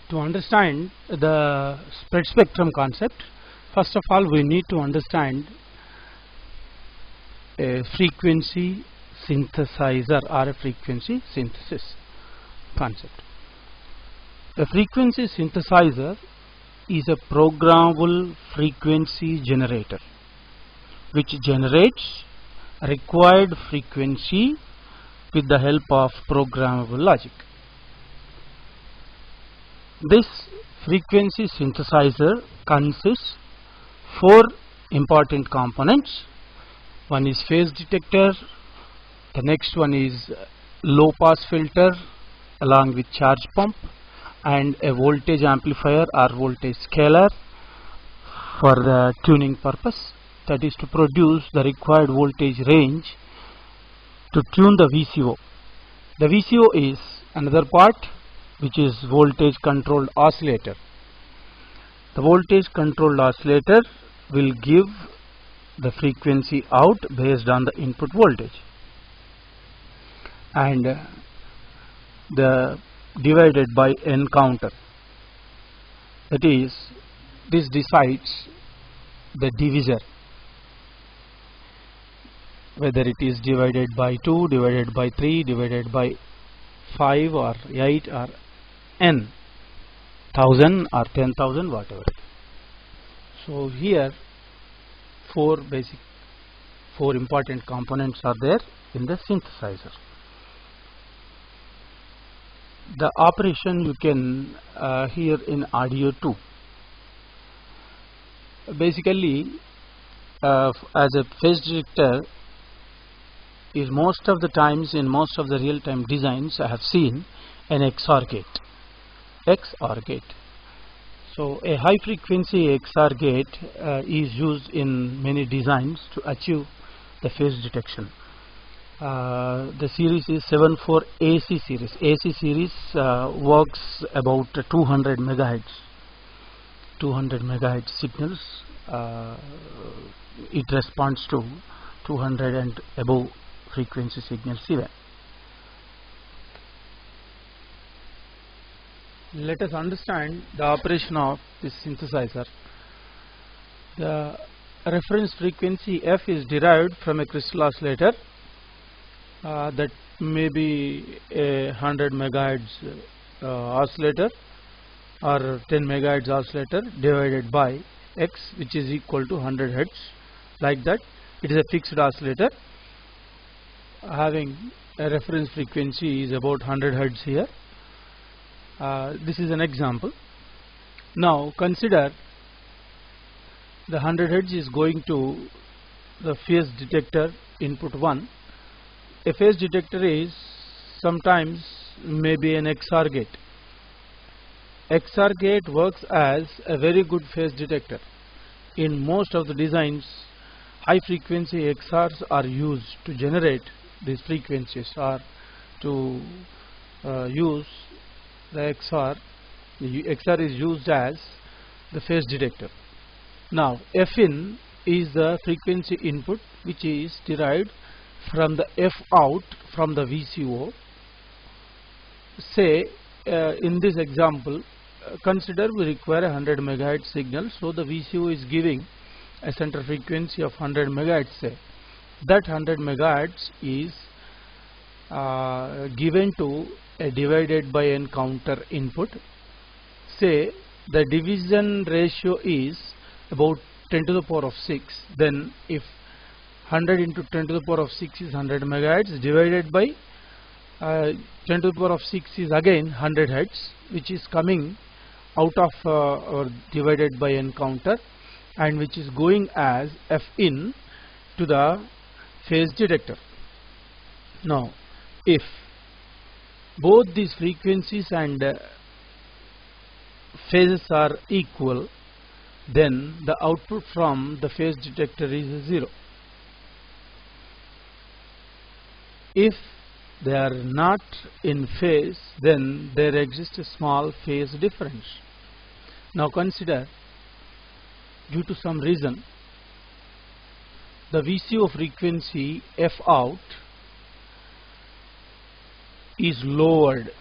To understand the spread spectrum concept, first of all we need to understand a frequency synthesizer or a frequency synthesis concept. A frequency synthesizer is a programmable frequency generator which generates required frequency with the help of programmable logic. This frequency synthesizer consists four important components. One is phase detector, the next one is low pass filter along with charge pump, and a voltage amplifier or voltage scaler for the tuning purpose, that is to produce the required voltage range to tune the VCO. The VCO is another part which is voltage controlled oscillator. The voltage controlled oscillator will give the frequency out based on the input voltage, and the divided by N counter, that is, this decides the divisor, whether it is divided by 2, divided by 3, divided by 5 or 8 or N, 1000 or 10,000, whatever. So here four important components are there in the synthesizer. The operation you can hear in audio too. Basically, as a phase detector is most of the times in most of the real-time designs I have seen an XOR gate. XOR gate. So a high frequency XOR gate is used in many designs to achieve the phase detection. The series is 74 AC series. AC series works about 200 megahertz. 200 megahertz signals. It responds to 200 and above frequency signals even. Let us understand the operation of this synthesizer. The reference frequency F is derived from a crystal oscillator that may be a 100 megahertz oscillator or 10 megahertz oscillator divided by X, which is equal to 100 hertz. Like that, it is a fixed oscillator having a reference frequency is about 100 hertz here. This is an example. Now consider the 100 hertz is going to the phase detector input 1. A phase detector is sometimes maybe an XOR gate. XOR gate works as a very good phase detector. In most of the designs, high frequency XORs are used to generate these frequencies or to use the XOR. The XOR is used as the phase detector. Now Fin is the frequency input which is derived from the F out from the VCO. Say in this example, consider we require a 100 megahertz signal, so the VCO is giving a center frequency of 100 megahertz. Say that 100 megahertz is given to a divided by N counter input. Say the division ratio is about 10 to the power of 6. Then if 100 into 10 to the power of 6 is 100 megahertz divided by 10 to the power of 6 is again 100 hertz, which is coming out of or divided by N counter, and which is going as F in to the phase detector. Now if both these frequencies and phases are equal, then the output from the phase detector is 0. If they are not in phase, then there exists a small phase difference. Now consider, due to some reason, the VCO frequency F out is lowered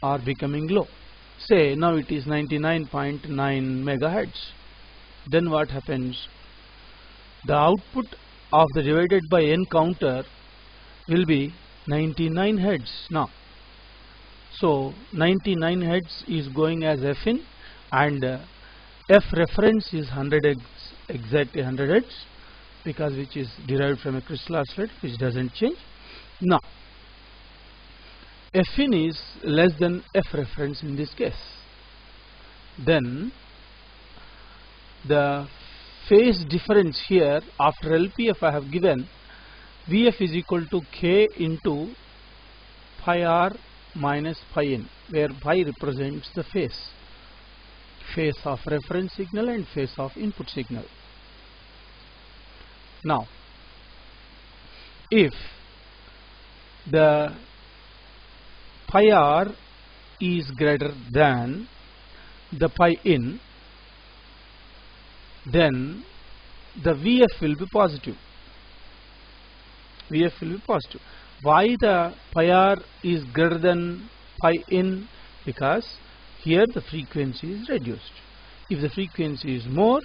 or becoming low. say now it is 99.9 megahertz. Then what happens? The output of the divided by n counter will be 99 hertz now. So 99 hertz is going as f in, and f reference is 100 exactly 100 hertz, because which is derived from a crystal oscillator, which doesn't change. Now f in is less than f reference in this case. Then the phase difference here after LPF I have given Vf is equal to k into pi r minus pi n, where pi represents the phase of reference signal and phase of input signal. Now if the pi r is greater than the pi in, then the Vf will be positive. Vf will be positive. Why the pi r is greater than pi in? Because here the frequency is reduced. If the frequency is more,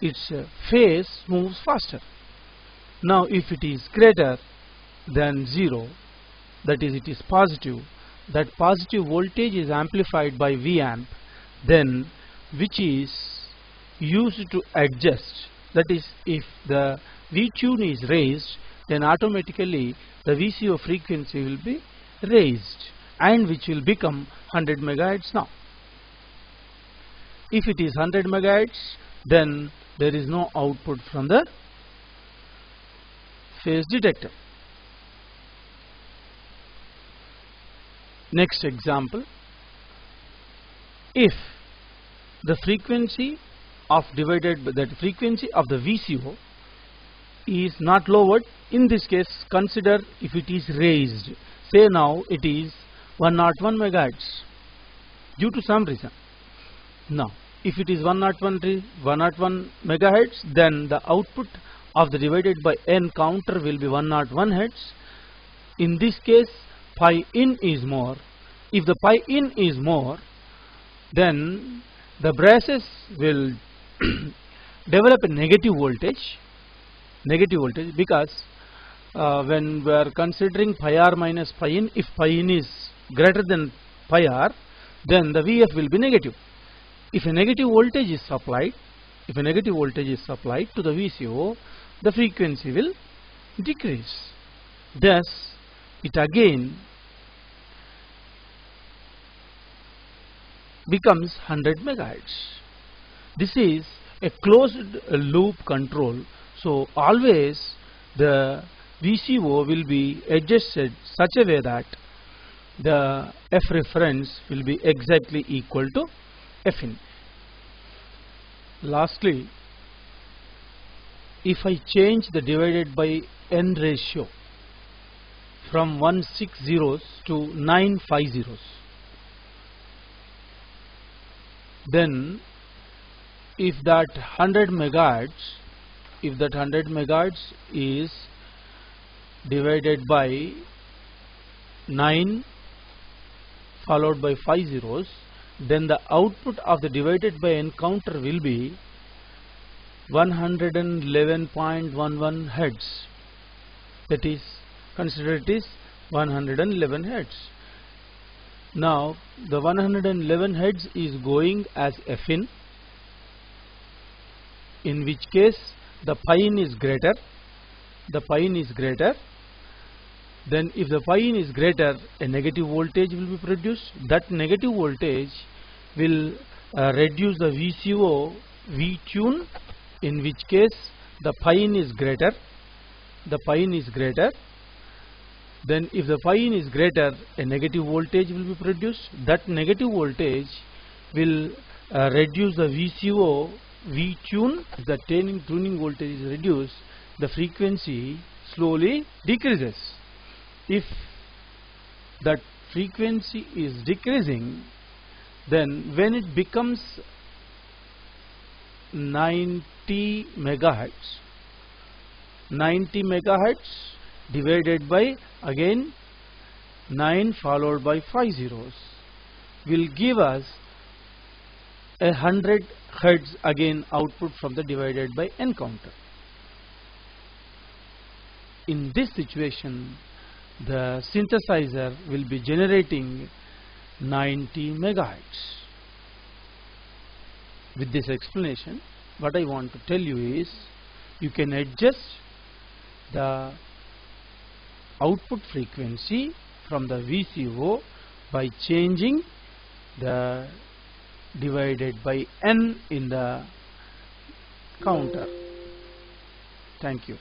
its phase moves faster. Now if it is greater than 0, that is it is positive, that positive voltage is amplified by V amp, then which is used to adjust. That is, if the V tune is raised, then automatically the VCO frequency will be raised, and which will become 100 megahertz now. If it is 100 megahertz, then there is no output from the phase detector. Next example, if the frequency of divided by that frequency of the VCO is not lowered, in this case consider if it is raised. Say now it is 101 megahertz due to some reason. Now if it is 101 megahertz, then the output of the divided by n counter will be 101 hertz. In this case pi in is more. If the pi in is more, then the brasses will develop a negative voltage, because when we are considering pi r minus pi in, if pi in is greater than pi r, then the Vf will be negative. If a negative voltage is supplied, to the VCO, the frequency will decrease. Thus it again becomes 100 megahertz. This is a closed loop control, so always the VCO will be adjusted such a way that the F reference will be exactly equal to F in. Lastly, if I change the divided by n ratio from 160s to 950s, then if that 100 megahertz is divided by 9 followed by 5 zeros, then the output of the divided by n counter will be 111.11 hertz. That is, consider it is 111 hertz. Now the 111 hertz is going as F in which case the pi in is greater. Then if the pi in is greater, a negative voltage will be produced. That negative voltage will reduce the VCO V tune, in which case the pi in is greater. Then if the pi in is greater, a negative voltage will be produced. That negative voltage will reduce the VCO V tune. If the tuning voltage is reduced, the frequency slowly decreases. If that frequency is decreasing, then when it becomes 90 megahertz divided by again 9 followed by 5 zeros will give us 100 hertz again output from the divided by n counter. In this situation, the synthesizer will be generating 90 megahertz. With this explanation, what I want to tell you is you can adjust the output frequency from the VCO by changing the divided by n in the counter. Thank you.